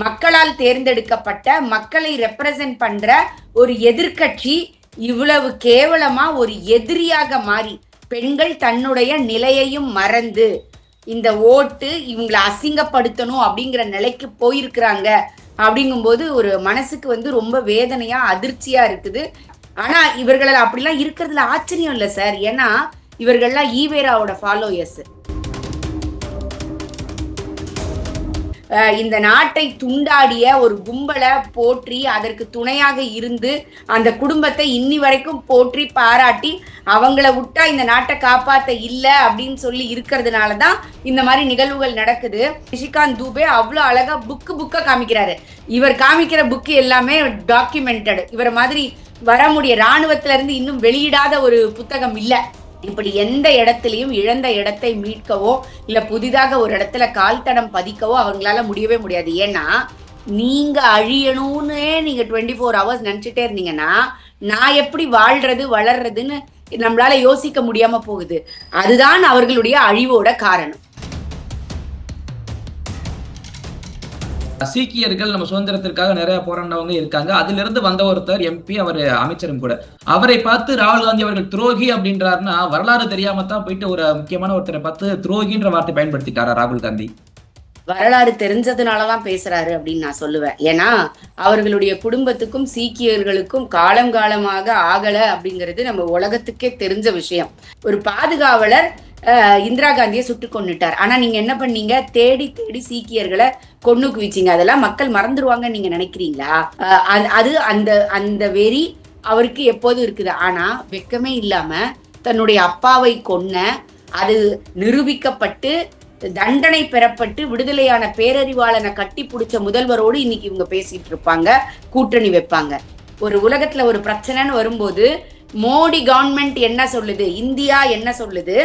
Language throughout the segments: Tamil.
மக்களால் தேர்ந்தெடுக்கப்பட்ட மக்களை ரெப்ரசன்ட் பண்ற ஒரு எதிர்கட்சி இவ்வளவு கேவலமா ஒரு எதிரியாக மாறி பெண்கள் தன்னுடைய நிலையையும் மறந்து இந்த ஓட்டு இவங்களை அசிங்கப்படுத்தணும் அப்படிங்கிற நிலைக்கு போயிருக்கிறாங்க. அப்படிங்கும்போது ஒரு மனசுக்கு ரொம்ப வேதனையா அதிர்ச்சியா இருக்குது. ஆனா இவர்கள் அப்படிலாம் இருக்கிறதுல ஆச்சரியம் இல்லை சார். ஏன்னா இவர்கள்லாம் ஈவேராவோட ஃபாலோயர்ஸ். இந்த நாட்டை துண்டாடிய ஒரு கும்பலை போற்றி அதற்கு துணையாக இருந்து அந்த குடும்பத்தை இன்னி வரைக்கும் போற்றி பாராட்டி அவங்கள விட்டா இந்த நாட்டை காப்பாத்த இல்லை அப்படின்னு சொல்லி இருக்கிறதுனாலதான் இந்த மாதிரி நிகழ்வுகள் நடக்குது. ரிஷிகாந்த் தூபே அவ்வளோ அழகா புக்கை காமிக்கிறாரு. இவர் காமிக்கிற புக்கு எல்லாமே டாக்குமெண்டட். இவரை மாதிரி வர முடிய இராணுவத்தில இருந்து இன்னும் வெளியிடாத ஒரு புத்தகம் இல்லை. இப்படி எந்த இடத்துலையும் இழந்த இடத்தை மீட்கவோ இல்ல புதிதாக ஒரு இடத்துல கால் தடம் பதிக்கவோ அவங்களால முடியவே முடியாது. ஏன்னா நீங்க அழியணும்னு நீங்க 24 hours நினைச்சிட்டே இருந்தீங்கன்னா நான் எப்படி வாழ்றது வளர்றதுன்னு நம்மளால யோசிக்க முடியாம போகுது. அதுதான் அவர்களுடைய அழிவோட காரணம். சீக்கியர்கள் நம்ம சுதந்திரத்திற்காக நிறைய போராடினவங்க இருக்காங்க. அதுல இருந்து வந்த ஒருத்தர் எம்பி, அவர் அமைச்சரும் கூட. அவரை பார்த்து ராகுல் காந்தி அவர்கள் துரோகி அப்படின்றாருன்னா வரலாறு தெரியாம தான் போயிட்டு ஒரு முக்கியமான ஒருத்தரை பார்த்து துரோகின்ற வார்த்தை பயன்படுத்திட்டாரா ராகுல் காந்தி? வரலாறு தெரிஞ்சதுனாலதான் பேசுறாரு அப்படின்னு நான் சொல்லுவேன். ஏன்னா அவர்களுடைய குடும்பத்துக்கும் சீக்கியர்களுக்கும் காலம் காலமாக ஆகல அப்படிங்கிறது நம்ம உலகத்துக்கே தெரிஞ்ச விஷயம். ஒரு பாதுகாவலர் இந்திரா காந்தியை சுட்டு கொண்டுட்டார். ஆனா நீங்க என்ன பண்ணீங்க? தேடி தேடி சீக்கியர்களை கொண்டு குவிச்சிங்க. அதெல்லாம் மக்கள் மறந்துடுவாங்கன்னு நீங்க நினைக்கிறீங்களா? அது அந்த அந்த வெறி அவருக்கு எப்போதும் இருக்குது. ஆனா வெக்கமே இல்லாம தன்னுடைய அப்பாவை கொன்ன, அது நிரூபிக்கப்பட்டு தண்டனை பெறப்பட்டு விடுதலையான பேரறிவாளனை கட்டி பிடிச்ச முதல்வரோடு இன்னைக்கு இவங்க பேசிட்டு இருப்பாங்க, கூட்டணி வைப்பாங்க. ஒரு உலகத்துல ஒரு பிரச்சனைன்னு வரும்போது மோடி கவர்மெண்ட் என்ன சொல்லுது, இந்தியா என்ன சொல்லுது,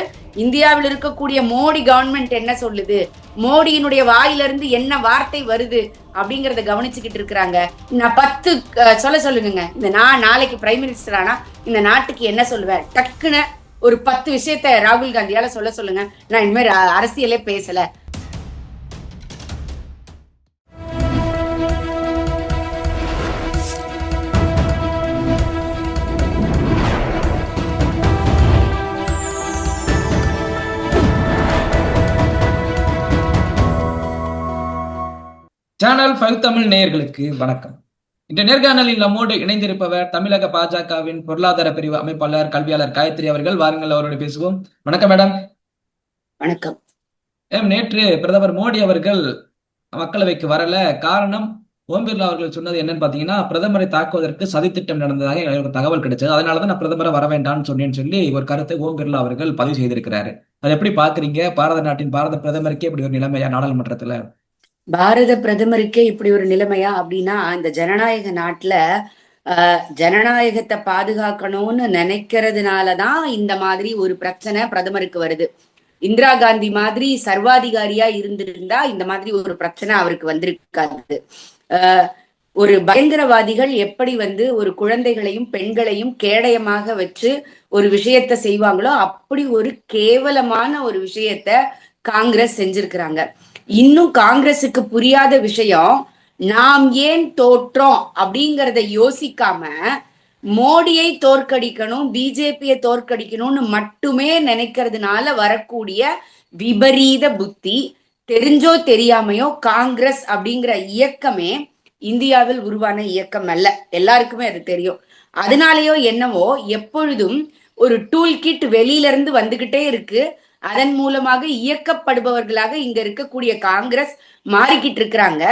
இந்தியாவில் இருக்கக்கூடிய மோடி கவர்மெண்ட் என்ன சொல்லுது, மோடியினுடைய வாயிலிருந்து என்ன வார்த்தை வருது அப்படிங்கறத கவனிச்சுக்கிட்டு இருக்கிறாங்க. நான் 10 சொல்லுங்க. இந்த நான் நாளைக்கு பிரைம் மினிஸ்டர் ஆனா இந்த நாட்டுக்கு என்ன சொல்லுவேன்? டக்குன்னு ஒரு 10 விஷயத்த ராகுல் காந்தியால சொல்லுங்க. நான் இனிமேல் அரசியலே பேசல. சேனல் 5 தமிழ் நேயர்களுக்கு வணக்கம். இந்த நேர்காணலில் நம்மோடு இணைந்திருப்பவர் தமிழக பாஜகவின் பொருளாதார பிரிவு அமைப்பாளர் கல்வியாளர் காயத்ரி அவர்கள். வாருங்கள், அவரோடு பேசுவோம். வணக்கம் மேடம். வணக்கம். நேற்று பிரதமர் மோடி அவர்கள் மக்களவைக்கு வரல. காரணம், ஓம் பிர்லா அவர்கள் சொன்னது என்னன்னு பாத்தீங்கன்னா, பிரதமரை தாக்குவதற்கு சதித்திட்டம் நடந்ததாக எனக்கு தகவல் கிடைச்சது, அதனாலதான் நான் பிரதமரை வர வேண்டாம்னு சொன்னேன்னு சொல்லி ஒரு கருத்தை ஓம் பிர்லா அவர்கள் பதிவு செய்திருக்கிறாரு. அதை எப்படி பாக்குறீங்க? பாரத நாட்டின் பாரத பிரதமருக்கே இப்படி ஒரு நிலைமையா நாடாளுமன்றத்துல? பாரத பிரதமருக்கே இப்படி ஒரு நிலைமையா அப்படின்னா, இந்த ஜனநாயக நாட்டுல ஜனநாயகத்தை பாதுகாக்கணும்னு நினைக்கிறதுனாலதான் இந்த மாதிரி ஒரு பிரச்சனை பிரதமருக்கு வருது. இந்திரா காந்தி மாதிரி சர்வாதிகாரியா இருந்திருந்தா இந்த மாதிரி ஒரு பிரச்சனை அவருக்கு வந்திருக்காது. ஒரு பயங்கரவாதிகள் எப்படி ஒரு குழந்தைகளையும் பெண்களையும் கேடயமாக வச்சு ஒரு விஷயத்த செய்வாங்களோ அப்படி ஒரு கேவலமான ஒரு விஷயத்த காங்கிரஸ் செஞ்சிருக்கிறாங்க. இன்னும் காங்கிரஸுக்கு புரியாத விஷயம், நாம் ஏன் தோற்றோம் அப்படிங்கிறத யோசிக்காம மோடியை தோற்கடிக்கணும், பிஜேபியை தோற்கடிக்கணும்னு மட்டுமே நினைக்கிறதுனால வரக்கூடிய விபரீத புத்தி. தெரிஞ்சோ தெரியாமையோ காங்கிரஸ் அப்படிங்கிற இயக்கமே இந்தியாவில் உருவான இயக்கம் அல்ல, எல்லாருக்குமே அது தெரியும். அதனாலயோ என்னவோ எப்பொழுதும் ஒரு டூல் கிட் வெளியில இருந்து வந்துகிட்டே இருக்கு. அதன் மூலமாக இயக்கப்படுபவர்களாக இங்க இருக்கக்கூடிய காங்கிரஸ் மாறிக்கிட்டு இருக்கிறாங்க.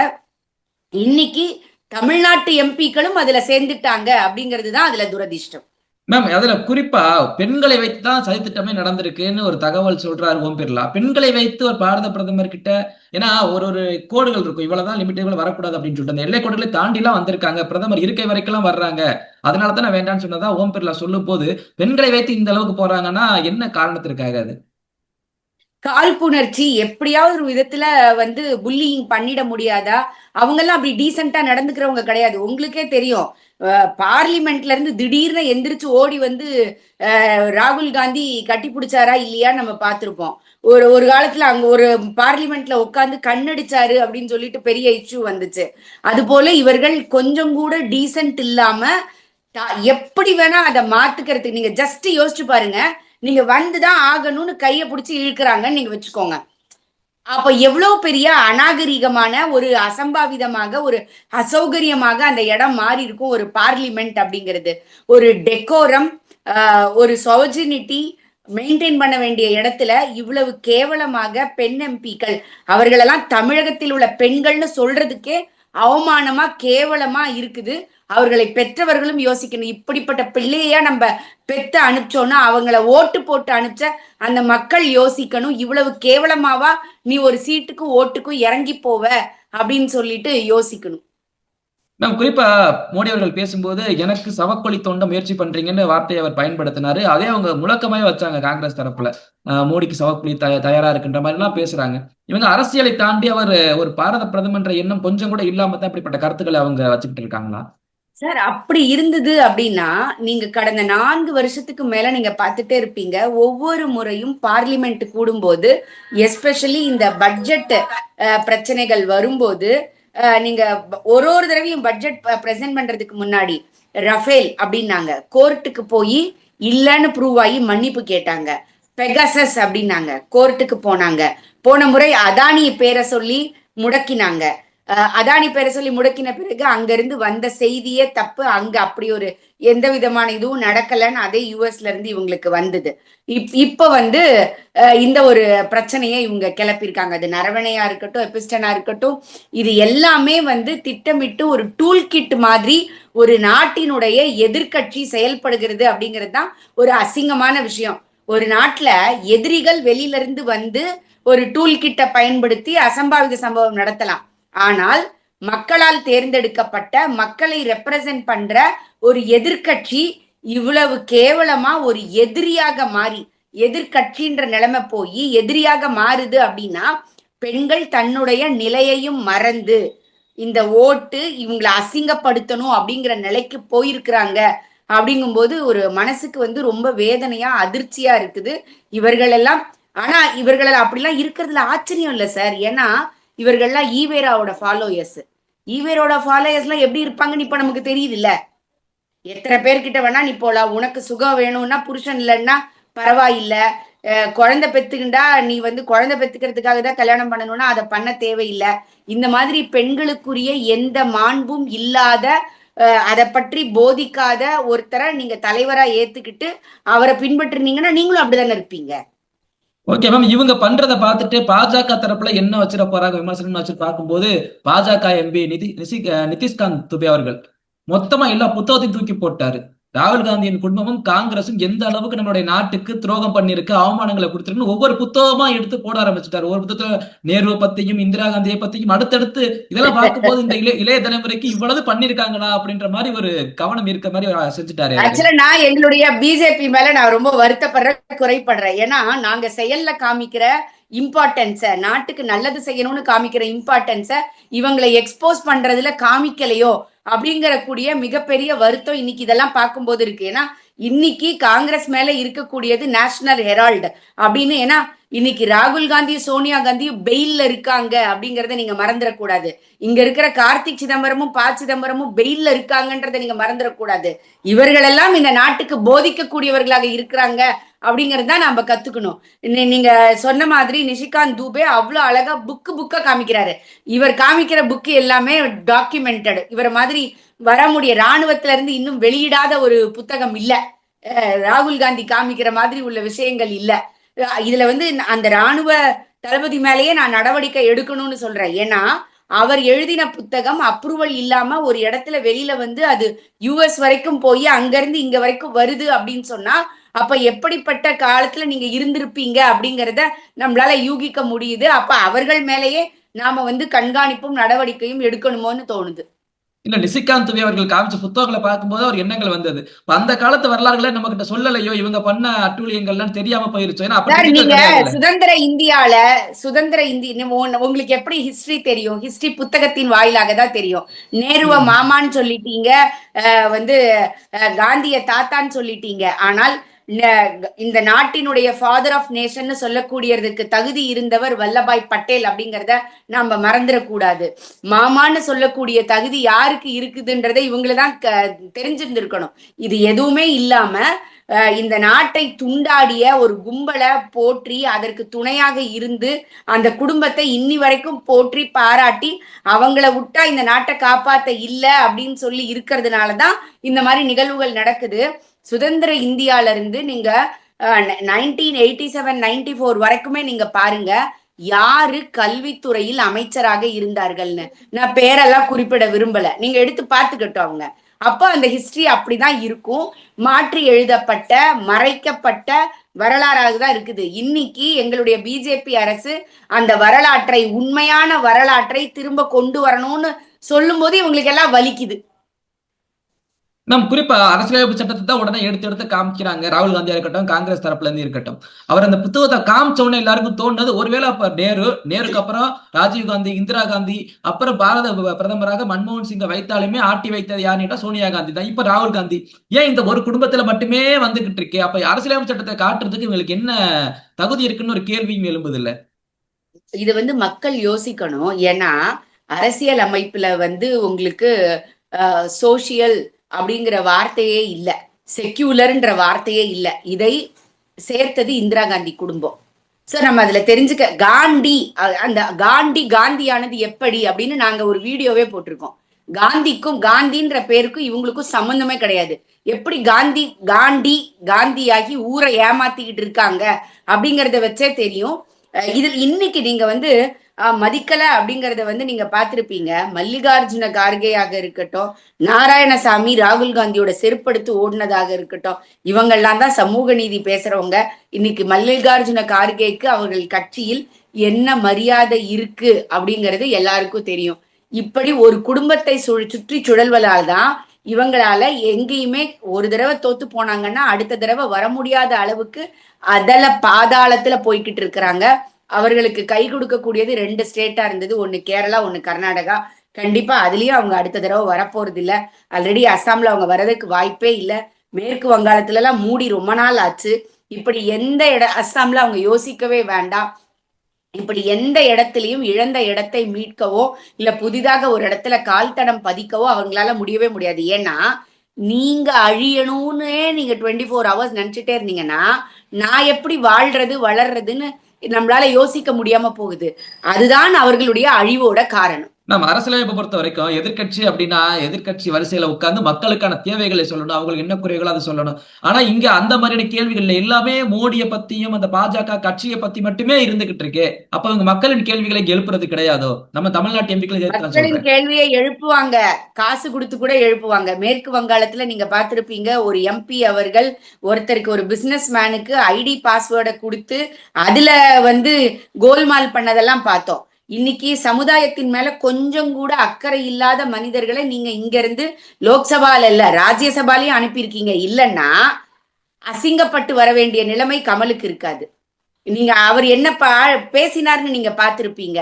இன்னைக்கு தமிழ்நாட்டு எம்பிக்களும் அதுல சேர்ந்துட்டாங்க அப்படிங்கிறதுதான் அதுல துரதிர்ஷ்டம். மேம், அதுல குறிப்பா பெண்களை வைத்துதான் சதித்திட்டமே நடந்திருக்குன்னு ஒரு தகவல் சொல்றாரு ஓம் பிர்லா. பெண்களை வைத்து ஒரு பாரத பிரதமர் கிட்ட, ஏன்னா ஒரு கோடுகள் இருக்கும், இவ்வளவுதான் லிமிட், இவ்வளவு வரக்கூடாது அப்படின்னு சொல்லிட்டு அந்த எல்லை கோடுகளை தாண்டி எல்லாம் வந்திருக்காங்க, பிரதமர் இருக்கை வரைக்கும் வர்றாங்க, அதனாலதான் நான் வேண்டாம்னு சொன்னதா ஓம் பிர்லா சொல்லும் போது, பெண்களை வைத்து இந்த அளவுக்கு போறாங்கன்னா என்ன காரணத்திற்காக? அது காழ்ப்புணர்ச்சி எப்படியாவது ஒரு விதத்துல வந்து புல்லிங் பண்ணிட முடியாதா? அவங்கெல்லாம் அப்படி டீசெண்டா நடந்துக்கிறவங்க கிடையாது. உங்களுக்கே தெரியும். பார்லிமெண்ட்ல இருந்து திடீர்னு எந்திரிச்சு ஓடி வந்து ராகுல் காந்தி கட்டி பிடிச்சாரா இல்லையா நம்ம பார்த்திருப்போம். ஒரு ஒரு காலத்துல அங்க ஒரு பார்லிமெண்ட்ல உட்கார்ந்து கண்ணடிச்சாரு அப்படின்னு சொல்லிட்டு பெரிய இஷ்யூ வந்துச்சு. அது போல இவர்கள் கொஞ்சம் கூட டீசென்ட் இல்லாம எப்படி வேணா அதை மாத்துக்கிறதுக்கு நீங்க ஜஸ்ட் யோசிச்சு பாருங்க. நீங்க வந்துதான் ஆகணும்னு கைய பிடிச்சி இழுக்கிறாங்கன்னு நீங்க வச்சுக்கோங்க. அப்ப எவ்வளவு பெரிய அநாகரிகமான ஒரு அசம்பாவிதமாக ஒரு அசௌகரியமாக அந்த இடம் மாறி இருக்கும். ஒரு பார்லிமெண்ட் அப்படிங்கிறது ஒரு டெக்கோரம், ஒரு சோஜினிட்டி மெயின்டைன் பண்ண வேண்டிய இடத்துல இவ்வளவு கேவலமாக பெண் எம்பிக்கள், அவர்களெல்லாம் தமிழகத்தில் உள்ள பெண்கள்னு சொல்றதுக்கே அவமானமா கேவலமா இருக்குது. அவர்களை பெற்றவர்களும் யோசிக்கணும். இப்படிப்பட்ட பிள்ளையா நம்ம பெத்த அனுப்பிச்சோன்னா அவங்கள ஓட்டு போட்டு அனுப்பிச்ச அந்த மக்கள் யோசிக்கணும். இவ்வளவு கேவலமாவா நீ ஒரு சீட்டுக்கும் ஓட்டுக்கும் இறங்கி போவ அப்படின்னு சொல்லிட்டு யோசிக்கணும். மேம், குறிப்பா மோடி அவர்கள் பேசும்போது எனக்கு சவக்கொழி தோண்ட முயற்சி பண்றீங்கன்னு வார்த்தையை அவர் பயன்படுத்தினாரு. அதே அவங்க முழக்கமாவே வச்சாங்க காங்கிரஸ் தரப்புல. மோடிக்கு சவக்கொழி தயாரா இருக்குன்ற மாதிரி எல்லாம் பேசுறாங்க. இவங்க அரசியலை தாண்டி அவர் ஒரு பாரத பிரதமன்ற எண்ணம் கொஞ்சம் கூட இல்லாம தான் இப்படிப்பட்ட கருத்துக்களை அவங்க வச்சுக்கிட்டு இருக்காங்களா? சார், அப்படி இருந்தது அப்படின்னா நீங்க கடந்த 4 வருஷத்துக்கு மேல நீங்க பார்த்துட்டே இருப்பீங்க. ஒவ்வொரு முறையும் பார்லிமெண்ட் கூடும்போது, எஸ்பெஷலி இந்த பட்ஜெட் பிரச்சனைகள் வரும்போது, நீங்க ஒரு ஒரு தடவையும் பட்ஜெட் பிரசன்ட் பண்றதுக்கு முன்னாடி ரஃபேல் அப்படின்னாங்க, கோர்ட்டுக்கு போய் இல்லன்னு ப்ரூவ் ஆகி மன்னிப்பு கேட்டாங்க. பெகசஸ் அப்படின்னாங்க, கோர்ட்டுக்கு போனாங்க. போன முறை அதானி பேரை சொல்லி முடக்கினாங்க. அதானி பேரை சொல்லி முடக்கின பிறகு அங்கிருந்து வந்த செய்தியே தப்பு. அங்க அப்படி ஒரு எந்த விதமான இதுவும் நடக்கலன்னு அதே யூஎஸ்ல இருந்து இவங்களுக்கு வந்தது. இப்ப வந்து இந்த ஒரு பிரச்சனையை இவங்க கிளப்பியிருக்காங்க. அது நரவணையா இருக்கட்டும், எபிஸ்டனா இருக்கட்டும், இது எல்லாமே வந்து திட்டமிட்டு ஒரு டூல் கிட் மாதிரி ஒரு நாட்டினுடைய எதிர்கட்சி செயல்படுகிறது அப்படிங்கிறது தான் ஒரு அசிங்கமான விஷயம். ஒரு நாட்டுல எதிரிகள் வெளியில இருந்து வந்து ஒரு டூல் கிட்ட பயன்படுத்தி அசம்பாவித சம்பவம் நடத்தலாம். ஆனால் மக்களால் தேர்ந்தெடுக்கப்பட்ட மக்களை ரெப்ரசன்ட் பண்ற ஒரு எதிர்கட்சி இவ்வளவு கேவலமா ஒரு எதிரியாக மாறி, எதிர்கட்சின்ற நிலைமை போய் எதிரியாக மாறுது அப்படின்னா பெண்கள் தன்னுடைய நிலையையும் மறந்து இந்த ஓட்டு இவங்களை அசிங்கப்படுத்தணும் அப்படிங்கிற நிலைக்கு போயிருக்கிறாங்க. அப்படிங்கும்போது ஒரு மனசுக்கு வந்து ரொம்ப வேதனையா அதிர்ச்சியா இருக்குது இவர்கள் எல்லாம். ஆனா இவர்கள் அப்படிலாம் இருக்கிறதுல ஆச்சரியம் இல்லை சார். ஏன்னா இவர்கள்லாம் ஈவேராவோட ஃபாலோயர்ஸ். ஈவேரோட ஃபாலோயர்ஸ் எல்லாம் எப்படி இருப்பாங்கன்னு இப்ப நமக்கு தெரியுது இல்ல. எத்தனை பேர்கிட்ட வேணா நீ போலாம். உனக்கு சுகம் வேணும்னா புருஷன் இல்லைன்னா பரவாயில்ல. குழந்தை பெத்துக்கிண்டா நீ வந்து குழந்தை பெத்துக்கிறதுக்காக தான் கல்யாணம் பண்ணணும்னா அதை பண்ண தேவையில்லை. இந்த மாதிரி பெண்களுக்குரிய எந்த மாண்பும் இல்லாத, அதை பற்றி போதிக்காத ஒருத்தரை நீங்க தலைவரா ஏத்துக்கிட்டு அவரை பின்பற்றுனீங்கன்னா நீங்களும் அப்படிதானே இருப்பீங்க. ஓகே மேம், இவங்க பண்றதை பார்த்துட்டு பாஜக தரப்புல என்ன வச்சிட போறாங்க விமர்சனம் வச்சு பார்க்கும்போது, பாஜக எம்பி நிதிஷ்காந்த் துபே அவர்கள் மொத்தமா எல்லா புத்தகத்தையும் தூக்கி போட்டாரு. ராகுல் காந்தியின் குடும்பமும் காங்கிரசும் எந்த அளவுக்கு நம்மளுடைய நாட்டுக்கு துரோகம் பண்ணிருக்கு, அவமானங்களை கொடுத்துருக்குன்னு ஒவ்வொரு புத்தகமா எடுத்து போட ஆரம்பிச்சுட்டாரு. ஒரு புத்தகத்துல நேரு பத்தியும் இந்திரா காந்தியை பத்தியும் அடுத்தடுத்து இதெல்லாம் பார்க்கும்போது இந்த இளைய தலைமுறைக்கு இவ்வளவு பண்ணிருக்காங்களா அப்படின்ற மாதிரி ஒரு கவனம் இருக்க மாதிரி செஞ்சுட்டாரு. ஆக்சுவலா நான் எங்களுடைய பிஜேபி மேல நான் ரொம்ப வருத்தப்படுறேன், குறைப்படுறேன். ஏன்னா நாங்க செயல்ல காமிக்கிற இம்பார்ட்டன்ஸ, நாட்டுக்கு நல்லது செய்யணும்னு காமிக்கிற இம்பார்ட்டன்ஸ இவங்களை எக்ஸ்போஸ் பண்றதுல காமிக்கலையோ அப்படிங்கிற கூடிய மிகப்பெரிய வருத்தம் இன்னைக்கு இதெல்லாம் பார்க்கும்போது இருக்கு. ஏன்னா இன்னைக்கு காங்கிரஸ் மேல இருக்கக்கூடியது நேஷனல் ஹெரால்டு அப்படின்னு. ஏன்னா இன்னைக்கு ராகுல் காந்தி சோனியா காந்தியும் பெயில்ல இருக்காங்க அப்படிங்கறத நீங்க மறந்துடக்கூடாது. இங்க இருக்கிற கார்த்திக் சிதம்பரமும் ப சிதம்பரமும் பெயில்ல இருக்காங்கன்றத நீங்க மறந்துடக்கூடாது. இவர்கள் எல்லாம் இந்த நாட்டுக்கு போதிக்கக்கூடியவர்களாக இருக்கிறாங்க அப்படிங்கறத நம்ம கத்துக்கணும். நீங்க சொன்ன மாதிரி நிஷிகாந்த் தூபே அவ்வளவு அழகா புக்கா காமிக்கிறாரு. இவர் காமிக்கிற புக்கு எல்லாமே டாக்குமெண்டட். இவர் மாதிரி வர முடிய ராணுவத்துல இருந்து இன்னும் வெளியிடாத ஒரு புத்தகம் இல்ல. ராகுல் காந்தி காமிக்கிற மாதிரி உள்ள விஷயங்கள் இல்ல. இதுல வந்து அந்த ராணுவ தளபதி மேலேயே நான் நடவடிக்கை எடுக்கணும்னு சொல்றேன். ஏன்னா அவர் எழுதின புத்தகம் அப்ரூவல் இல்லாம ஒரு இடத்துல வெளியில வந்து அது யுஎஸ் வரைக்கும் போய் அங்கிருந்து இங்க வரைக்கும் வருது அப்படின்னு சொன்னா அப்ப எப்படிப்பட்ட காலத்துல நீங்க இருந்திருப்பீங்க அப்படிங்கறத நம்மளால யூகிக்க முடியுது. அப்ப அவர்கள் மேலேயே நாம வந்து கண்காணிப்பும் நடவடிக்கையும் எடுக்கணுமோன்னு தோணுது. இல்ல நிசிகாந்த் துபே அவர்கள் காமிச்ச புத்தகங்களை பார்க்கும்போது அவர் எண்ணங்கள் வந்தது. அந்த காலத்து வரலாறுகளை நம்ம கிட்ட சொல்லலையோ, இவங்க பண்ண அட்டூழியங்கள்லாம் தெரியாம போயிருச்சோ. ஏன்னா அப்ப சார் டிஜிட்டல் நீங்க கிடையாதுல்ல. சுதந்திர இந்தியால உங்களுக்கு எப்படி ஹிஸ்டரி தெரியும்? ஹிஸ்டரி புத்தகத்தின் வாயிலாக தான் தெரியும். நேருவ ம். மாமான்னு சொல்லிட்டீங்க, வந்து காந்திய தாத்தான்னு சொல்லிட்டீங்க. ஆனால் இந்த நாட்டினுடைய ஃபாதர் ஆஃப் நேஷன் சொல்லக்கூடியதுக்கு தகுதி இருந்தவர் வல்லபாய் பட்டேல் அப்படிங்கறத நாம மறந்துடக்கூடாது. மாமான்னு சொல்லக்கூடிய தகுதி யாருக்கு இருக்குதுன்றதை இவங்களதான் தெரிஞ்சிருந்திருக்கணும். இது எதுவுமே இல்லாம இந்த நாட்டை துண்டாடிய ஒரு கும்பலை போற்றி அதற்கு துணையாக இருந்து அந்த குடும்பத்தை இன்னி வரைக்கும் போற்றி பாராட்டி அவங்கள விட்டா இந்த நாட்டை காப்பாத்த இல்ல அப்படின்னு சொல்லி இருக்கிறதுனாலதான் இந்த மாதிரி நிகழ்வுகள் நடக்குது. சுதந்திர இந்தியால இருந்து நீங்க 1987 94 வரைக்குமே நீங்க பாருங்க, யாரு கல்வித்துறையில் அமைச்சராக இருந்தார்கள்னு. நான் பேரெல்லாம் குறிப்பிட விரும்பல, நீங்க எடுத்து பார்த்துக்கட்டும் அவங்க. அப்ப அந்த ஹிஸ்டரி அப்படிதான் இருக்கும். மாற்றி எழுதப்பட்ட மறைக்கப்பட்ட வரலாறாக தான் இருக்குது. இன்னைக்கு எங்களுடைய பிஜேபி அரசு அந்த வரலாற்றை, உண்மையான வரலாற்றை திரும்ப கொண்டு வரணும்னு சொல்லும் போது இவங்களுக்கு எல்லாம் வலிக்குது. நம் குறிப்பா அரசியலமைப்பு சட்டத்தை தான் உடனே எடுத்து எடுத்து காமிக்கிறாங்க. ராகுல் காந்தியா இருக்கட்டும், காங்கிரஸ் தரப்புல இருந்து இருக்கட்டும். அவர் அந்த புத்தகத்தை காமிச்ச உடனே எல்லாருக்கும் தோணுது, ஒருவேளை அப்ப நேருக்கு அப்புறம் ராஜீவ் காந்தி, இந்திரா காந்தி, அப்புறம் பாரத பிரதமராக மன்மோகன் சிங்கை வைத்தாலுமே ஆட்டி வைத்தது யாருன்னு சோனியா காந்தி தான். இப்ப ராகுல் காந்தி ஏன் இந்த ஒரு குடும்பத்துல மட்டுமே வந்துகிட்டு இருக்கே? அப்ப அரசியலமைப்பு சட்டத்தை காட்டுறதுக்கு இவங்களுக்கு என்ன தகுதி இருக்குன்னு ஒரு கேள்வியும் எழும்புது இல்ல? இது மக்கள் யோசிக்கணும். ஏன்னா அரசியல் அமைப்புல உங்களுக்கு சோசியல் அப்படிங்கிற வார்த்தையே இல்ல, செக்யூலர்ன்ற வார்த்தையே இல்ல. இதை சேர்த்தது இந்திரா காந்தி குடும்பம். சோ நம்ம அதுல தெரிஞ்சுக்க காந்தி, அந்த காந்தியானது எப்படி அப்படின்னு நாங்க ஒரு வீடியோவே போட்டிருக்கோம். காந்திக்கும் காந்தின்ற பேருக்கும் இவங்களுக்கும் சம்பந்தமே கிடையாது. எப்படி காந்தியாகி ஊரை ஏமாத்திக்கிட்டு இருக்காங்க அப்படிங்கறத வச்சே தெரியும். இதில் இன்னைக்கு நீங்க மதிக்கல அப்படிங்கறத நீங்க பார்த்திருப்பீங்க. மல்லிகார்ஜுன கார்கேயாக இருக்கட்டும், நாராயணசாமி ராகுல் காந்தியோட செருப்படுத்து ஓடினதாக இருக்கட்டும், இவங்கெல்லாம் தான் சமூக நீதி பேசுறவங்க. இன்னைக்கு மல்லிகார்ஜுன கார்கேக்கு அவர்கள் கட்சியில் என்ன மரியாதை இருக்கு அப்படிங்கிறது எல்லாருக்கும் தெரியும். இப்படி ஒரு குடும்பத்தை சுற்றி சுழல்வதால் தான் இவங்களால எங்கேயுமே ஒரு தடவை தோத்து போனாங்கன்னா அடுத்த தடவை வர முடியாத அளவுக்கு அதல பாதாளத்துல போய்கிட்டு இருக்கிறாங்க. அவர்களுக்கு கை கொடுக்கக்கூடியது 2 ஸ்டேட்டா இருந்தது, ஒண்ணு கேரளா, ஒண்ணு கர்நாடகா. கண்டிப்பா அதுலயும் அவங்க அடுத்த தடவை வரப்போறது இல்ல. ஆல்ரெடி அஸ்ஸாம்ல அவங்க வர்றதுக்கு வாய்ப்பே இல்ல. மேற்கு வங்காளத்துல எல்லாம் மூடி ரொம்ப நாள் ஆச்சு. இப்படி எந்த அஸ்ஸாம்ல அவங்க யோசிக்கவே வேண்டாம். இப்படி எந்த இடத்திலையும் இழந்த இடத்தை மீட்கவோ இல்ல புதிதாக ஒரு இடத்துல கால் தடம் பதிக்கவோ அவங்களால முடியவே முடியாது. ஏன்னா நீங்க அழியணும்னு நீங்க 24 ஹவர்ஸ் நினைச்சிட்டே இருந்தீங்கன்னா நான் எப்படி வாழ்றது வளர்றதுன்னு நம்மளால யோசிக்க முடியாம போகுது. அதுதான் அவர்களுடைய அழிவோட காரணம். நம்ம அரசியலமைப்பை பொறுத்த வரைக்கும் எதிர்கட்சி அப்படின்னா எதிர்கட்சி வரிசையில உட்கார்ந்து மக்களுக்கான தேவைகளை சொல்லணும், அவங்களுக்கு என்ன குறைகளோ அதை சொல்லணும். ஆனா இங்க அந்த மாதிரியான கேள்விகள் எல்லாமே மோடியை பத்தியும் அந்த பாஜக கட்சியை பத்தி மட்டுமே இருந்துகிட்டு இருக்கு. அப்ப அவங்க மக்களின் கேள்விகளை எழுப்புறது கிடையாதோ? நம்ம தமிழ்நாட்டு எம்பிக்களை மக்களின் கேள்வியை எழுப்புவாங்க, காசு கொடுத்து கூட எழுப்புவாங்க. மேற்கு வங்காளத்துல நீங்க பார்த்திருப்பீங்க, ஒரு எம்பி அவர்கள் ஒருத்தருக்கு, ஒரு பிசினஸ் மேனுக்கு ஐடி பாஸ்வேர்டை கொடுத்து அதுல கோல்மால் பண்ணதெல்லாம் பார்த்தோம். இன்னைக்கு சமுதாயத்தின் மேல கொஞ்சம் கூட அக்கறை இல்லாத மனிதர்களை நீங்க இங்க இருந்து லோக்சபால இல்ல ராஜ்யசபாலையும் அனுப்பியிருக்கீங்க. இல்லைன்னா அசிங்கப்பட்டு வர வேண்டிய நிலைமை கமலுக்கு இருக்காது. நீங்க அவர் என்ன பேசினார்னு நீங்க பார்த்திருப்பீங்க.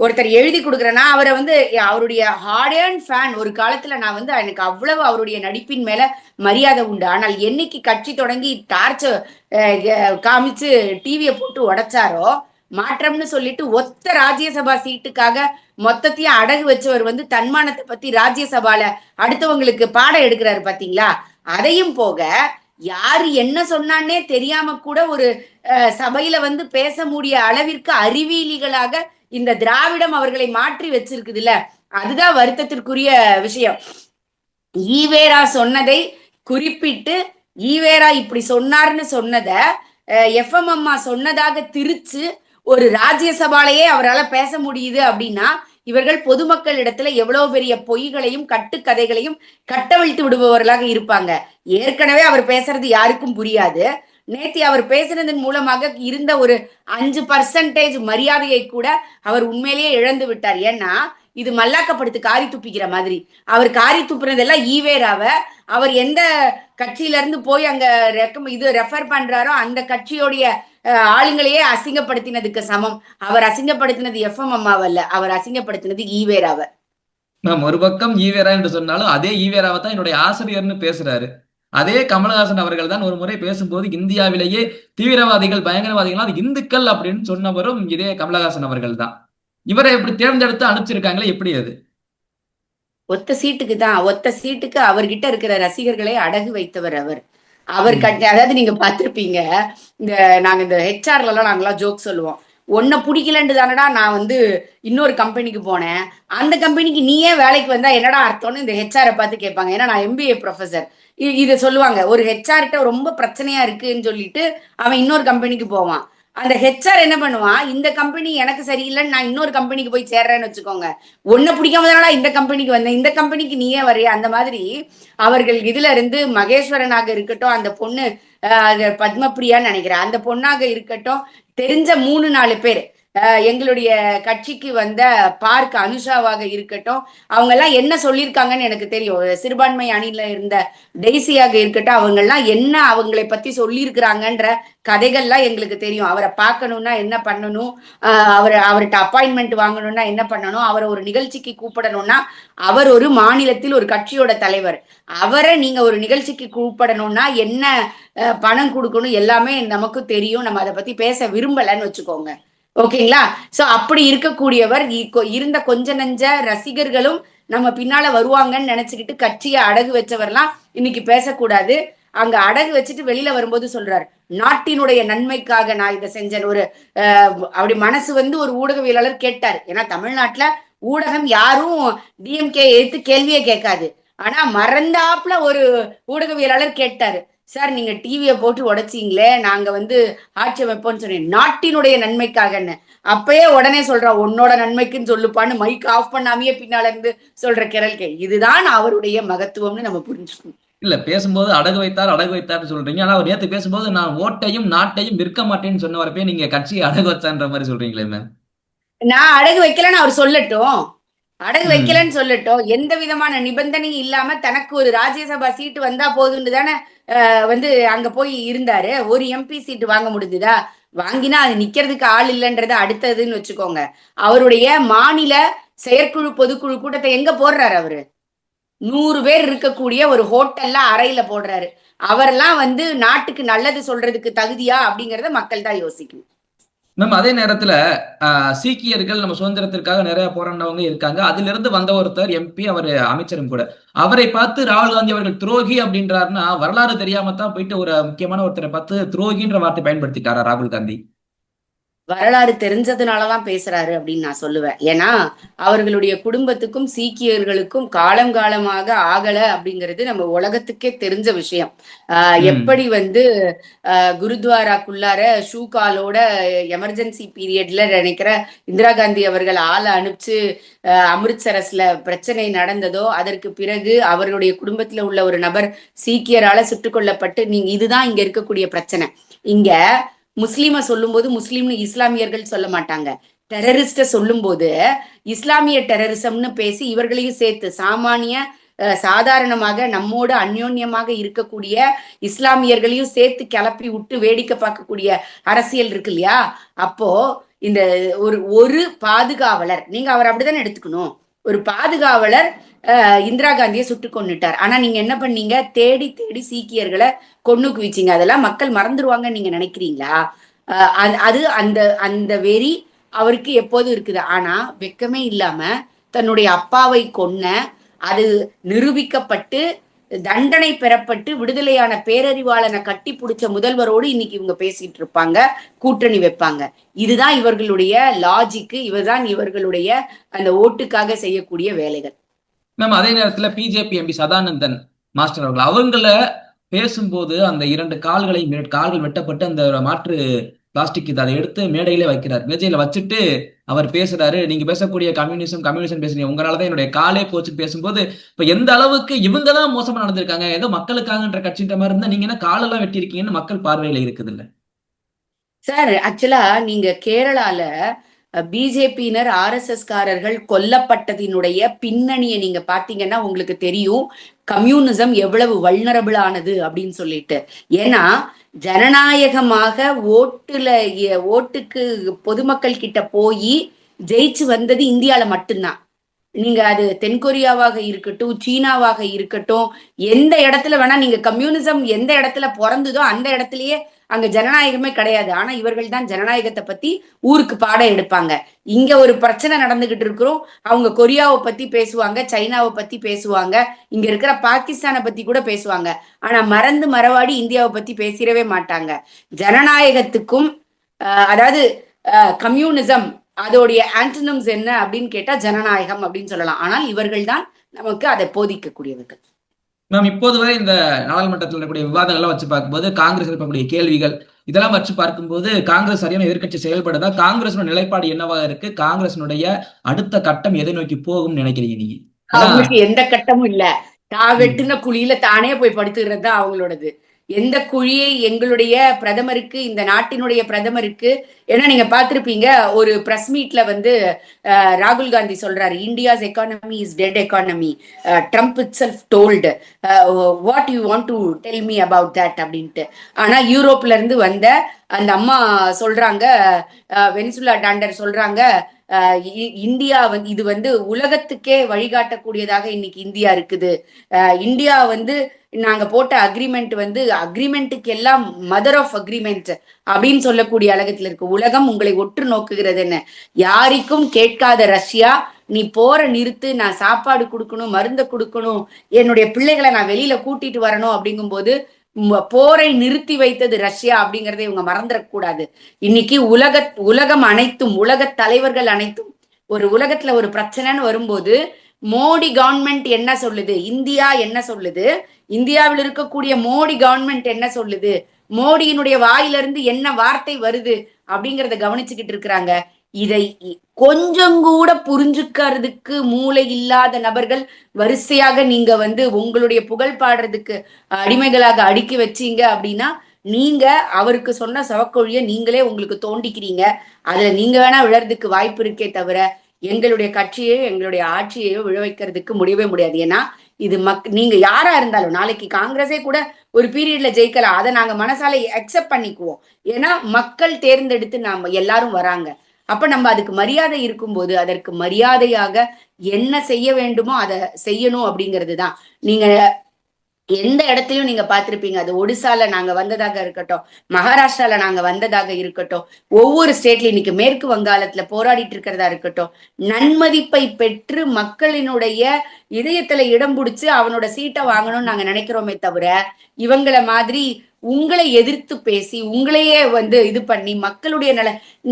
ஒருத்தர் எழுதி கொடுக்குறேன்னா அவரை அவருடைய ஹார்ட் அண்ட் ஃபேன். ஒரு காலத்துல நான் எனக்கு அவ்வளவு அவருடைய நடிப்பின் மேல மரியாதை உண்டு. ஆனால் என்னைக்கு கட்சி தொடங்கி டார்ச்சர் காமிச்சு டிவியை போட்டு உடைச்சாரோ, மாற்றம்னு சொல்லிட்டு ஒத்த ராஜ்யசபா சீட்டுக்காக மொத்தத்தையும் அடகு வச்சவர் தன்மானத்தை பத்தி ராஜ்யசபால அடுத்தவங்களுக்கு பாடம் எடுக்கிறாரு பாத்தீங்களா? அதையும் போக யாரு என்ன சொன்னான்னே தெரியாம கூட ஒரு சபையில பேச முடிய அளவிற்கு அறிவியலிகளாக இந்த திராவிடம் அவர்களை மாற்றி வச்சிருக்குதுல்ல, அதுதான் வருத்தத்திற்குரிய விஷயம். ஈவேரா சொன்னதை குறிப்பிட்டு ஈவேரா இப்படி சொன்னார்னு சொன்னத எஃப்எம் அம்மா சொன்னதாக திரிச்சு ஒரு ராஜ்யசபாலையே அவரால் பேச முடியுது அப்படின்னா இவர்கள் பொதுமக்கள் இடத்துல எவ்வளவு பெரிய பொய்களையும் கட்டுக்கதைகளையும் கட்டவிழ்த்து விடுபவர்களாக இருப்பாங்க. ஏற்கனவே அவர் பேசுறது யாருக்கும் புரியாது. நேத்தி அவர் பேசுறதன் மூலமாக இருந்த ஒரு 5% மரியாதையை கூட அவர் உண்மையிலேயே இழந்து விட்டார். ஏன்னா இது மல்லாக்கப்படுத்து காரி துப்பிக்கிற மாதிரி. அவர் காரி துப்புனதெல்லாம் ஈவேராவ அவர் எந்த கட்சியில இருந்து போய் அங்க இது ரெஃபர் பண்றாரோ அந்த கட்சியோடைய ஆளுங்களையே அசிங்கப்படுத்தினதுக்கு சமம். அவர் அசிங்கப்படுத்தினது எஃப்எம் அம்மாவல்ல, அவர் அசிங்கப்படுத்தினது ஈவேராவ. மேம் ஒரு பக்கம் ஈவேரா என்று சொன்னாலும் அதே ஈவேராவை தான் என்னுடைய ஆசிரியர்னு பேசுறாரு. அதே கமலஹாசன் அவர்கள் தான் ஒரு முறை பேசும்போது இந்தியாவிலேயே தீவிரவாதிகள் பயங்கரவாதிகள் அது இந்துக்கள் அப்படின்னு சொன்னவரும் இதே கமலஹாசன் அவர்கள் தான். இவரை எப்படி தேர்ந்தெடுத்து அனுப்பிச்சிருக்காங்களே, எப்படி அது? ஒத்த சீட்டுக்கு தான், ஒத்த சீட்டுக்கு அவர்கிட்ட இருக்கிற ரசிகர்களை அடகு வைத்தவர் அவர். அவர் அதாவது நீங்க பார்த்திருப்பீங்க, இந்த நாங்க இந்த ஹெச்ஆர்ல எல்லாம் நாங்கெல்லாம் ஜோக் சொல்லுவோம். உன்னை பிடிக்கலன்னு தானடா நான் வந்து இன்னொரு கம்பெனிக்கு போனேன், அந்த கம்பெனிக்கு நீயே வேலைக்கு வந்தா என்னடா அர்த்தம்னு இந்த ஹெச்ஆரை பார்த்து கேட்பாங்க. ஏன்னா நான் எம்பிஏ ப்ரொஃபசர். இதை சொல்லுவாங்க, ஒரு ஹெச்ஆர்கிட்ட ரொம்ப பிரச்சனையா இருக்குன்னு சொல்லிட்டு அவன் இன்னொரு கம்பெனிக்கு போவான். அந்த ஹெச்ஆர் என்ன பண்ணுவான், இந்த கம்பெனி எனக்கு சரியில்லைன்னு நான் இன்னொரு கம்பெனிக்கு போய் சேர்றேன்னு வச்சுக்கோங்க, ஒன்ன பிடிக்காம தானடா இந்த கம்பெனிக்கு வந்தேன், இந்த கம்பெனிக்கு நீயே வரையா, அந்த மாதிரி அவர்கள் இதுல இருந்து மகேஸ்வரனாக இருக்கட்டும், அந்த பொண்ணு பத்மபிரியான்னு நினைக்கிறேன், அந்த பொண்ணாக இருக்கட்டும், தெரிஞ்ச 3-4 பேர் எங்களுடைய கட்சிக்கு வந்த பார்க் அனுஷாவாக இருக்கட்டும், அவங்க எல்லாம் என்ன சொல்லியிருக்காங்கன்னு எனக்கு தெரியும். சிறுபான்மை அணியில இருந்த டெய்ஸியாக இருக்கட்டும், அவங்க எல்லாம் என்ன அவங்களை பத்தி சொல்லியிருக்கிறாங்கன்ற கதைகள்லாம் எங்களுக்கு தெரியும். அவரை பார்க்கணும்னா என்ன பண்ணணும், அவர்கிட்ட அப்பாயின்மெண்ட் வாங்கணும்னா என்ன பண்ணணும், அவரை ஒரு நிகழ்ச்சிக்கு கூப்பிடணும்னா, அவர் ஒரு மாநிலத்தில் ஒரு கட்சியோட தலைவர், அவரை நீங்க ஒரு நிகழ்ச்சிக்கு கூப்பிடணும்னா என்ன பணம் கொடுக்கணும் எல்லாமே நமக்கு தெரியும். நம்ம அதை பத்தி பேச விரும்பலன்னு வச்சுக்கோங்க, ஓகேங்களா? சோ அப்படி இருக்கக்கூடியவர் இருந்த கொஞ்ச நஞ்ச ரசிகர்களும் நம்ம பின்னால வருவாங்கன்னு நினைச்சுக்கிட்டு கட்சியை அடகு வச்சவர்லாம் இன்னைக்கு பேசக்கூடாது. அங்க அடகு வச்சுட்டு வெளியில வரும்போது சொல்றாரு, நாட்டினுடைய நன்மைக்காக நான் இதை செஞ்சேன். ஒரு அப்படி மனசு வந்து ஒரு ஊடகவியலாளர் கேட்டார். ஏன்னா தமிழ்நாட்டுல ஊடகம் யாரும் டிஎம்கே எடுத்து கேள்வியே கேட்காது. ஆனா மறந்தாப்புல ஒரு ஊடகவியலாளர் கேட்டாரு, சார் நீங்க டிவியை போட்டு உடைச்சிங்களே, நாங்க வந்து ஆட்சி அமைப்போம்னு சொன்னேன், நாட்டினுடைய நன்மைக்காகன்னு. அப்பயே உடனே சொல்றா, உன்னோட நன்மைக்குன்னு சொல்லுப்பான்னு மைக் ஆஃப் பண்ணாமையே பின்னால இருந்து சொல்ற கிரல்கே. இதுதான் அவருடைய மகத்துவம்னு நம்ம புரிஞ்சுக்கணும். இல்ல பேசும்போது அடகு வைத்தார் அடகு வைத்தார்னு சொல்றீங்க, ஆனா அவர் நேத்து பேசும்போது நான் ஓட்டையும் நாட்டையும் விற்க மாட்டேன்னு சொன்னவரப்பே நீங்க கட்சியை அடகு வச்சான்ற மாதிரி சொல்றீங்களே மேம். நான் அடகு வைக்கலன்னு அவர் சொல்லட்டும், அடகு வைக்கலன்னு சொல்லட்டும். எந்த விதமான நிபந்தனையும் இல்லாம தனக்கு ஒரு ராஜ்யசபா சீட்டு வந்தா போதுன்னு தானே வந்து அங்க போய் இருந்தாரு. ஒரு எம்பி சீட்டு வாங்க முடிஞ்சுதா? வாங்கினா அது நிக்கிறதுக்கு ஆள் இல்லைன்றத அடுத்ததுன்னு வச்சுக்கோங்க. அவருடைய மாநில செயற்குழு பொதுக்குழு கூட்டத்தை எங்க போடுறாரு அவரு? 100 பேர் இருக்கக்கூடிய ஒரு ஹோட்டல்ல அறையில போடுறாரு. அவரெல்லாம் வந்து நாட்டுக்கு நல்லது சொல்றதுக்கு தகுதியா அப்படிங்கறத மக்கள் தான் யோசிக்கணும். மேம் அதே நேரத்துல சீக்கியர்கள் நம்ம சுதந்திரத்திற்காக நிறைய போராடினவங்க இருக்காங்க. அதுல இருந்து வந்த ஒருத்தர் எம்பி, அவர் அமைச்சரும் கூட. அவரை பார்த்து ராகுல் காந்தி அவர்கள் துரோகி அப்படின்றாருன்னா, வரலாறு தெரியாம தான் போயிட்டு ஒரு முக்கியமான ஒருத்தரை பார்த்து துரோகின்ற வார்த்தை பயன்படுத்திட்டாரா ராகுல் காந்தி? வரலாறு தெரிஞ்சதுனாலதான் பேசுறாரு அப்படின்னு நான் சொல்லுவேன். ஏன்னா அவர்களுடைய குடும்பத்துக்கும் சீக்கியர்களுக்கும் காலம் காலமாக ஆகல அப்படிங்கிறது நம்ம உலகத்துக்கே தெரிஞ்ச விஷயம். எப்படி வந்து குருத்வாராக்குள்ளார ஷூ காலோட எமர்ஜென்சி பீரியட்ல நினைக்கிற இந்திரா காந்தி அவர்கள் ஆளை அனுப்பிச்சு அமிர்த்சரஸ்ல பிரச்சனை நடந்ததோ, அதற்கு பிறகு அவர்களுடைய குடும்பத்துல உள்ள ஒரு நபர் சீக்கியரால சுட்டுக் கொல்லப்பட்டு, நீங்க இதுதான் இங்க இருக்கக்கூடிய பிரச்சனை. இங்க முஸ்லீமை சொல்லும் போது முஸ்லீம்னு இஸ்லாமியர்கள் சொல்ல மாட்டாங்க. டெரரிஸ்ட சொல்லும் போது இஸ்லாமிய டெரரிசம்னு பேசி இவர்களையும் சேர்த்து சாமானிய சாதாரணமாக நம்மோடு அந்யோன்யமாக இருக்கக்கூடிய இஸ்லாமியர்களையும் சேர்த்து கிளப்பி விட்டு வேடிக்கை பார்க்கக்கூடிய அரசியல் இருக்கு இல்லையா? அப்போ இந்த ஒரு பாதுகாவலர், நீங்க அவர் அப்படித்தானே எடுத்துக்கணும், ஒரு பாதுகாவலர் இந்திரா காந்தியை சுட்டு கொன்னுட்டார். ஆனா நீங்க என்ன பண்ணீங்க, தேடி தேடி சீக்கியர்களை கொன்னு குவிச்சிங்க. அதெல்லாம் மக்கள் மறந்துடுவாங்கன்னு நீங்க நினைக்கிறீங்களா? அது அந்த அந்த வெறி அவருக்கு எப்போதும் இருக்குது. ஆனா வெக்கமே இல்லாம தன்னுடைய அப்பாவை கொன்ன, அது நிரூபிக்கப்பட்டு தண்டனை பெறப்பட்டு விடுதலையான பேரறிவாளனை கட்டி பிடிச்ச முதல்வரோடு இன்னைக்கு இவங்க பேசிட்டு இருப்பாங்க, கூட்டணி வைப்பாங்க. இதுதான் இவர்களுடைய லாஜிக்கு, இவர்தான் இவர்களுடைய அந்த ஓட்டுக்காக செய்யக்கூடிய வேலைகள். மேம் அதே நேரத்துல பிஜேபி எம்பி சதானந்தன் மாஸ்டர் அவர்கள் அவங்கள பேசும்போது அந்த 2 கால்கள் வெட்டப்பட்டு அந்த மாற்று பிளாஸ்டிக் அதை எடுத்து மேடையிலே வைக்கிறார். மேஜையில வச்சுட்டு அவர் பேசுறாரு, நீங்க பேசக்கூடிய கம்யூனிசம் பேசுறீங்க, உங்களாலதான் என்னுடைய காலே போச்சு பேசும்போது, இப்ப எந்த அளவுக்கு இவங்க தான் மோசமா நடந்திருக்காங்க, ஏதோ மக்களுக்காகன்ற கட்சின்ற மாதிரி இருந்தா நீங்க என்ன காலெல்லாம் வெட்டி இருக்கீங்கன்னு மக்கள் பார்வையில இருக்குது இல்ல சார்? ஆக்சுவலா நீங்க கேரளால பிஜேபியினர் RSS காரர்கள் கொல்லப்பட்டதினுடைய பின்னணியை நீங்க பாத்தீங்கன்னா உங்களுக்கு தெரியும் கம்யூனிசம் எவ்வளவு வல்னரபிள் ஆனது அப்படின்னு சொல்லிட்டு. ஏன்னா ஜனநாயகமாக ஓட்டுக்கு பொதுமக்கள் கிட்ட போய் ஜெயிச்சு வந்தது இந்தியால மட்டும்தான். நீங்க அது தென்கொரியாவாக இருக்கட்டும், சீனாவாக இருக்கட்டும், எந்த இடத்துல வேணா நீங்க கம்யூனிசம் எந்த இடத்துல பிறந்ததோ அந்த இடத்துலயே அங்க ஜனநாயகமே கிடையாது. ஆனா இவர்கள் தான் ஜனநாயகத்தை பத்தி ஊருக்கு பாடம் எடுப்பாங்க. இங்க ஒரு பிரச்சனை நடந்துகிட்டு இருக்கிறோம், அவங்க கொரியாவை பத்தி பேசுவாங்க, சைனாவை பத்தி பேசுவாங்க, இங்க இருக்கிற பாகிஸ்தானை பத்தி கூட பேசுவாங்க. ஆனா மறந்து மறவாடி இந்தியாவை பத்தி பேசிடவே மாட்டாங்க. ஜனநாயகத்துக்கும் அதாவது கம்யூனிசம் அதோடைய ஆன்டனம்ஸ் என்ன அப்படின்னு கேட்டா ஜனநாயகம் அப்படின்னு சொல்லலாம். ஆனால் இவர்கள் தான் நமக்கு அதை போதிக்கக்கூடியவர்கள். மேம், இப்போது வரை இந்த நாடாளுமன்றத்தில் இருக்கக்கூடிய விவாதங்கள் எல்லாம் வச்சு பார்க்கும்போது, காங்கிரஸ் இருக்கக்கூடிய கேள்விகள் இதெல்லாம் வச்சு பார்க்கும்போது, காங்கிரஸ் சரியான எதிர்க்கட்சி செயல்படுதா? காங்கிரஸ் நிலைப்பாடு என்னவாக இருக்கு? காங்கிரஸினுடைய அடுத்த கட்டம் எதை நோக்கி போகும்னு நினைக்கிறீங்க நீங்க? அவங்களுக்கு எந்த கட்டமும் இல்ல. தான் வெட்டுன குழியில தானே போய் படுத்துக்கிறது தான் அவங்களோடது. எந்த குழியை எங்களுடைய பிரதமருக்கு, இந்த நாட்டினுடைய பிரதமருக்கு, ஏன்னா நீங்க பார்த்திருப்பீங்க ஒரு பிரஸ் மீட்ல வந்து ராகுல் காந்தி சொல்றாரு, India's economy is dead economy, Trump itself told, what you want to tell me about that அப்படின்ட்டு. ஆனா யூரோப்ல இருந்து வந்த அந்த அம்மா சொல்றாங்க, வெனிசுலா டாண்டர் சொல்றாங்க, இந்தியா வந்து இது வந்து உலகத்துக்கே வழிகாட்டக்கூடியதாக இன்னைக்கு இந்தியா இருக்குது. இந்தியா வந்து நாங்க போட்ட அக்ரிமெண்ட் வந்து அக்ரிமெண்ட்டுக்கு எல்லாம் மதர் ஆஃப் அக்ரிமெண்ட் அப்படின்னு சொல்லக்கூடிய அழகத்துல இருக்கு. உலகம் உங்களை ஒற்று நோக்குகிறது என்ன, யாருக்கும் கேட்காத ரஷ்யா நீ போற நிறுத்து, நான் சாப்பாடு கொடுக்கணும், மருந்த கொடுக்கணும், என்னுடைய பிள்ளைகளை நான் வெளியில கூட்டிட்டு வரணும் அப்படிங்கும்போது போரை நிறுத்தி வைத்தது ரஷ்யா அப்படிங்கறதை இவங்க மறந்துடக்கூடாது. இன்னைக்கு உலகம் அனைத்தும், உலக தலைவர்கள் அனைத்தும், ஒரு உலகத்துல ஒரு பிரச்சனைன்னு வரும்போது மோடி கவர்மெண்ட் என்ன சொல்லுது, இந்தியா என்ன சொல்லுது, இந்தியாவில் இருக்கக்கூடிய மோடி கவர்மெண்ட் என்ன சொல்லுது, மோடியினுடைய வாயிலிருந்து என்ன வார்த்தை வருது அப்படிங்கறத கவனிச்சுக்கிட்டு இருக்கிறாங்க. இதை கொஞ்சம் கூட புரிஞ்சுக்கிறதுக்கு மூளை இல்லாத நபர்கள் வரிசையாக நீங்க வந்து உங்களுடைய புகழ் பாடுறதுக்கு அடிமைகளாக அடுக்கி வச்சீங்க அப்படின்னா நீங்க அவருக்கு சொன்ன சவக்கொழிய நீங்களே உங்களுக்கு தோண்டிக்கிறீங்க. அதுல நீங்க வேணா விழறதுக்கு வாய்ப்பு இருக்கே தவிர எங்களுடைய கட்சியையோ எங்களுடைய ஆட்சியையோ விழ வைக்கிறதுக்கு முடியவே முடியாது. ஏன்னா இது நீங்க யாரா இருந்தாலும் நாளைக்கு காங்கிரஸே கூட ஒரு பீரியட்ல ஜெயிக்கலாம், அதை நாங்க மனசால அக்செப்ட் பண்ணிக்குவோம். ஏன்னா மக்கள் தேர்ந்தெடுத்து நாம எல்லாரும் வராங்க. அப்ப நம்ம அதுக்கு மரியாதை இருக்கும்போது அதற்கு மரியாதையாக என்ன செய்ய வேண்டுமோ அதை செய்யணும் அப்படிங்கிறது தான். நீங்க எந்த இடத்துலயும் நீங்க பார்த்திருப்பீங்க, அது ஒடிசால நாங்க வந்ததாக இருக்கட்டும், மகாராஷ்டிரால நாங்க வந்ததாக இருக்கட்டும், ஒவ்வொரு ஸ்டேட்ல இன்னைக்கு மேற்கு வங்காளத்துல போராடிட்டு இருக்கிறதா இருக்கட்டும், நன்மதிப்பை பெற்று மக்களினுடைய இதயத்துல இடம் பிடிச்சு அவனோட சீட்டை வாங்கணும்னு நாங்க நினைக்கிறோமே தவிர இவங்களை மாதிரி உங்களை எதிர்த்து பேசி உங்களையே வந்து இது பண்ணி மக்களுடைய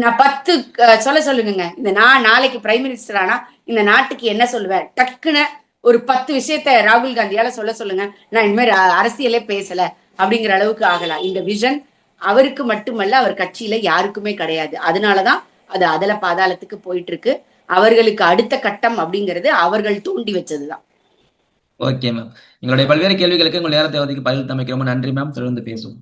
நான் 10 சொல்லுங்க. இந்த நான் நாளைக்கு பிரைம் மினிஸ்டர் ஆனா இந்த நாட்டுக்கு என்ன சொல்லுவேன், டக்குன்னு ஒரு 10 விஷயத்த ராகுல் காந்தியால சொல்லுங்க, நான் இனிமேல் அரசியலே பேசல அப்படிங்கிற அளவுக்கு ஆகலாம். இந்த விஷன் அவருக்கு மட்டுமல்ல, அவர் கட்சியில யாருக்குமே கிடையாது. அதனாலதான் அது அதல பாதாளத்துக்கு போயிட்டு இருக்கு. அவர்களுக்கு அடுத்த கட்டம் அப்படிங்கிறது அவர்கள் தூண்டி வச்சதுதான். ஓகே மேம், எங்களுடைய பல்வேறு கேள்விகளுக்கு உங்கள் நேரத்தை ஒதுக்கி பதில் தமைக்கு ரொம்ப நன்றி மேம். தொடர்ந்து பேசுவோம்.